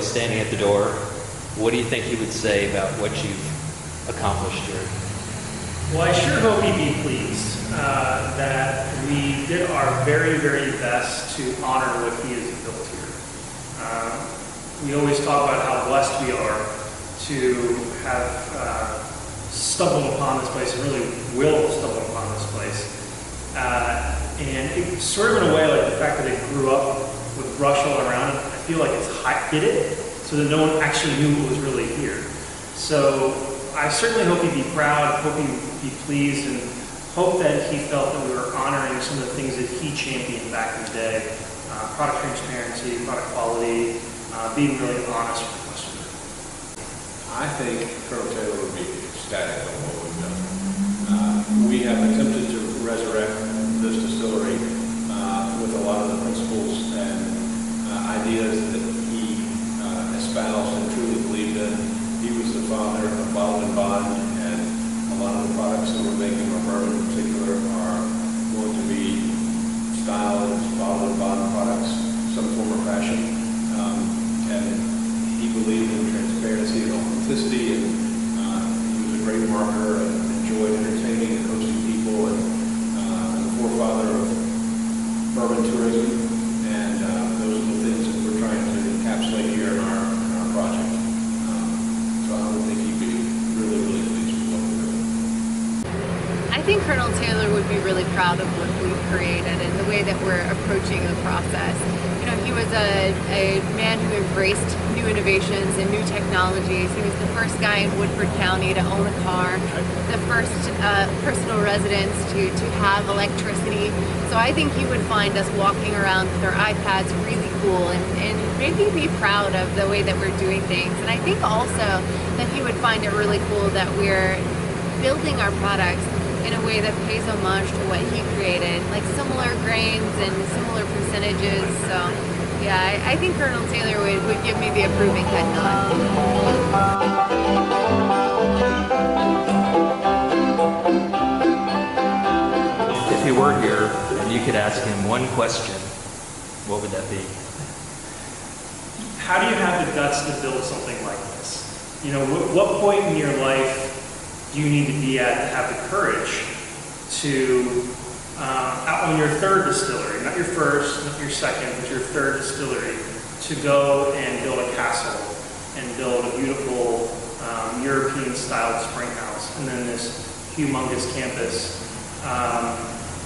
was standing at the door, what do you think he would say about what you've accomplished here? Well, I sure hope he'd be pleased that we did our very, very best to honor what he has built here. We always talk about how blessed we are to have stumbled upon this place, and really will stumble upon this place. And it sort of in a way, like the fact that it grew up with brush all around it, I feel like it's hid it so that no one actually knew it was really here. So I certainly hope he'd be proud, hope he'd be pleased, and hope that he felt that we were honoring some of the things that he championed back in the day. Product transparency, product quality, being really honest with the customer. I think Colonel Taylor would be ecstatic on what we've done. We have attempted to resurrect this distillery with a lot of the principles and ideas that he espoused and truly believed in. He was the father of Bottled and Bond, and a lot of the products that we're making, our bourbon in particular, are going to be styled as Bottled and Bond products, some form or fashion. And he believed in transparency and authenticity, and he was a great marketer and enjoyed entertaining and hosting people, and the forefather of bourbon tourism. And those are the things that we're trying to encapsulate here in our project. So I would think he'd be really, really pleased with what we're doing. I think Colonel Taylor would be really proud of what we've created and the way that we're approaching the process. You know, he was a man who embraced new innovations and new technologies. He was the first guy in Woodford County to own a car, the first personal residents to have electricity. So I think he would find us walking around with our iPads really cool and maybe be proud of the way that we're doing things. And I think also that he would find it really cool that we're building our products in a way that pays homage to what he created, like similar grains and similar percentages. So yeah, I think Colonel Taylor would give me the approving head nod. If he were here and you could ask him one question, what would that be? How do you have the guts to build something like this? You know, what point in your life do you need to be at to have the courage to, on your third distillery, not your first, not your second, but your third distillery, to go and build a castle and build a beautiful European-styled spring house, and then this humongous campus.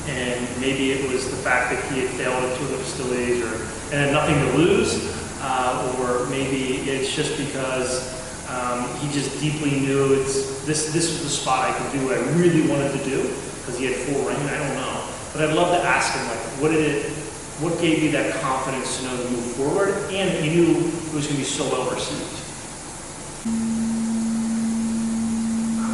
And maybe it was the fact that he had failed at 2 of the distilleries and had nothing to lose, or maybe it's just because he just deeply knew this was the spot I could do what I really wanted to do, because he had full reign. I don't know, but I'd love to ask him, like, what gave you that confidence to know to move forward, and that you knew it was going to be so well received? I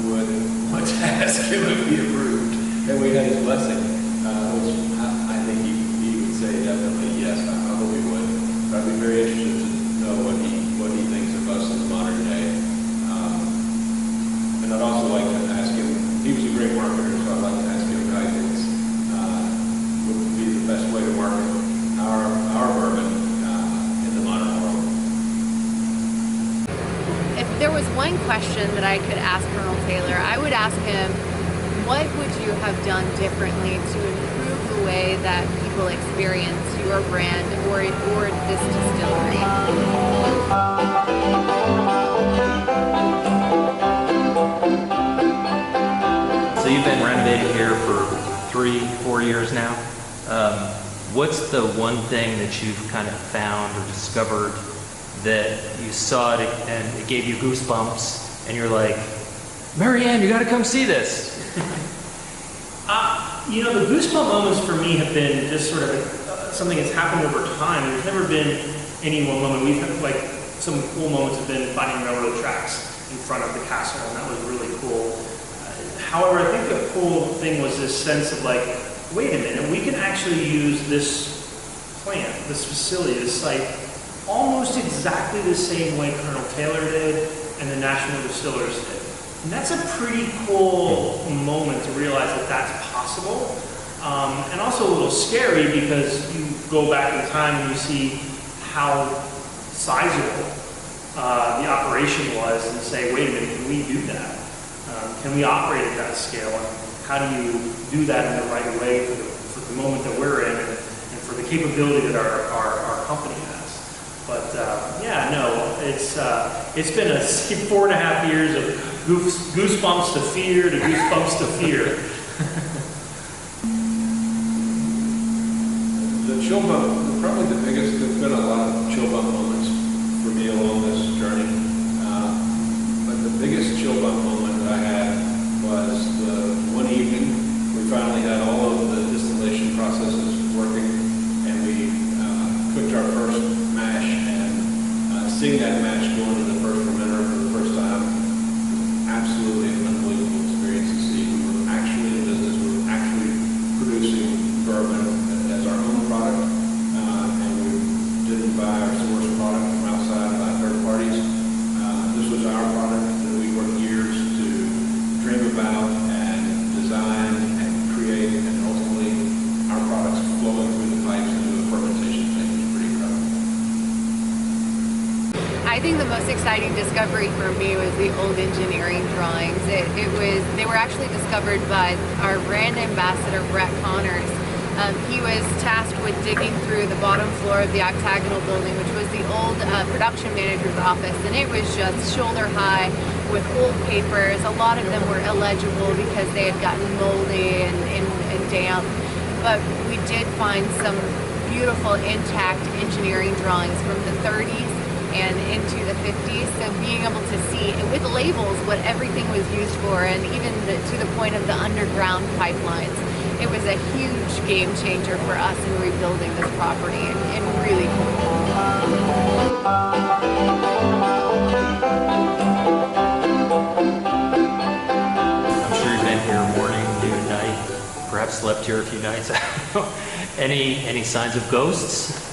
would want to ask him if he approved, and we had his blessing, which I think he would say definitely yes. I hope he would. But I'd be very interested to know what he thinks of us in the modern day. And I'd also like to ask him, he was a great marketer, so I'd like to ask him how he thinks would be the best way to market our bourbon in the modern world. If there was one question that I could ask Colonel Taylor, I would ask him, what would you have done differently to improve the way that people experience your brand or this distillery? So you've been renovating here for 3-4 years now. What's the one thing that you've kind of found or discovered that you saw it and it gave you goosebumps and you're like, Marianne, you got to come see this? You know, the goosebump moments for me have been just sort of something that's happened over time. There's never been any one moment. We've had, like, some cool moments have been finding railroad tracks in front of the castle, and that was really cool. However, I think the cool thing was this sense of, like, wait a minute, we can actually use this plant, this facility, this site, almost exactly the same way Colonel Taylor did and the National Distillers did. And that's a pretty cool moment to realize that that's possible. And also a little scary because you go back in time and you see how sizable the operation was, and say, wait a minute, can we do that? Can we operate at that scale? And how do you do that in the right way for the moment that we're in, and for the capability that our company has? But yeah, no, it's been a 4.5 years of goosebumps to fear to goosebumps to fear. The chill bump, probably the biggest, there's been a lot of chill bump moments for me along this journey. But the biggest chill bump moment that I had was the one evening we finally had all of the distillation processes working, and we cooked our first mash, and seeing that mash go into the first fermenter for the first time, absolutely an unbelievable experience to see. We were actually in business, we were actually producing bourbon as our own product, and we didn't buy or source product from outside by third parties. This was our product that we worked years to dream about and design and create, and ultimately our products flowing through the pipes into a fermentation tank was pretty incredible. I think the most exciting discovery for me was the old engineering drawings. They were actually discovered by our brand ambassador, Brett Connors. He was tasked with digging through the bottom floor of the octagonal building, which was the old production manager's office, and it was just shoulder high with old papers. A lot of them were illegible because they had gotten moldy and damp, but we did find some beautiful intact engineering drawings from the 30s and into the 50s, so being able to see with labels what everything was used for, and even to the point of the underground pipelines. It was a huge game changer for us in rebuilding this property, and really cool. I'm sure you've been here morning, noon, night, perhaps slept here a few nights. Any signs of ghosts?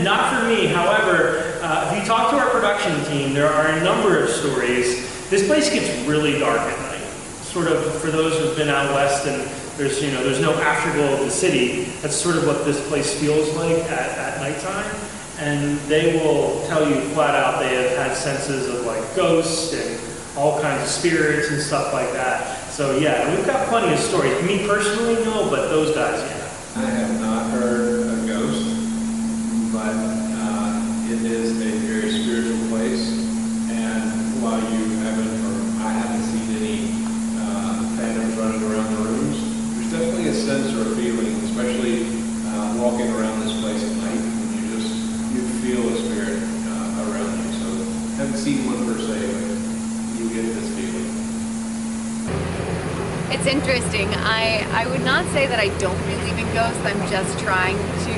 Not for me. However, if you talk to our production team, there are a number of stories. This place gets really dark at night. Sort of, for those who've been out west and there's no afterglow of the city, that's sort of what this place feels like at nighttime. And they will tell you flat out they have had senses of like ghosts and all kinds of spirits and stuff like that. So yeah, we've got plenty of stories. Me personally, no, but those guys, yeah. I have not heard a ghost, but it is a very spiritual place. And while I haven't seen any phantoms running around the rooms, there's definitely a sense or a feeling, especially walking around this place at night, when you feel a spirit around you. So haven't seen one per se, but you get this feeling. It's interesting. I would not say that I don't believe in ghosts. I'm just trying to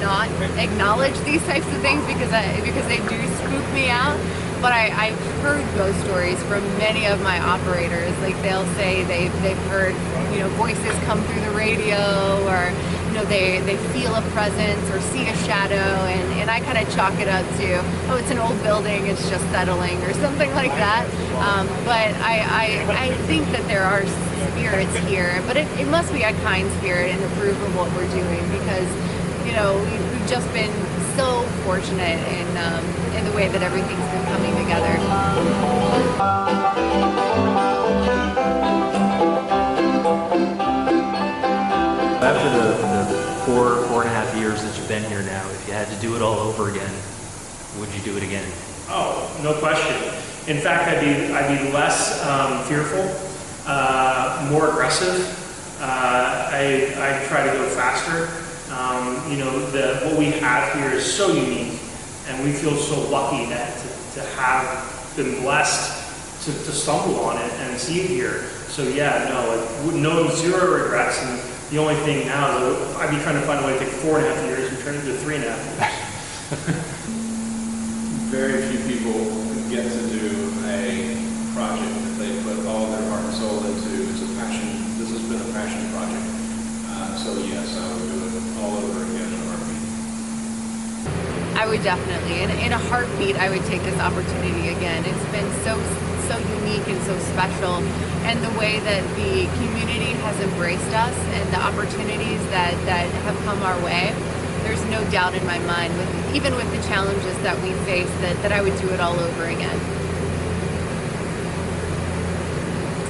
not acknowledge these types of things because they do spook me out. But I've heard ghost stories from many of my operators. Like they'll say they've heard voices come through the radio, or they feel a presence or see a shadow, and I kind of chalk it up to, oh, it's an old building, it's just settling or something like that. But I think that there are spirits here, but it must be a kind spirit and approve of what we're doing, because we've just been so fortunate in the way that everything's been coming together. After the 4.5 years that you've been here now, if you had to do it all over again, would you do it again? Oh, no question. In fact, I'd be less fearful, more aggressive. I try to go faster. What we have here is so unique, and we feel so lucky to have been blessed to stumble on it and see it here. So yeah, no, zero regrets. And the only thing now is I'd be trying to find a way to take 4.5 years and turn it into 3.5 years. Very few people get to do a project that they put all their heart and soul into. It's a passion. This has been a passion project. So yes, I would do it all over again in a heartbeat. I would definitely. In a heartbeat, I would take this opportunity again. It's been so unique and so special, and the way that the community has embraced us and the opportunities that have come our way. there's no doubt in my mind, even with the challenges that we face, that I would do it all over again.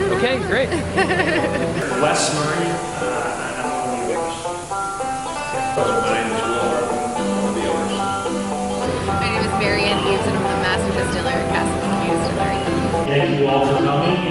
Okay, great. Wes Murray, I'm one of the owners. My name is Arvin, one of the owners. My name is Marianne Eaves, and I'm the master distiller at Key Distillery. Thank you all for coming.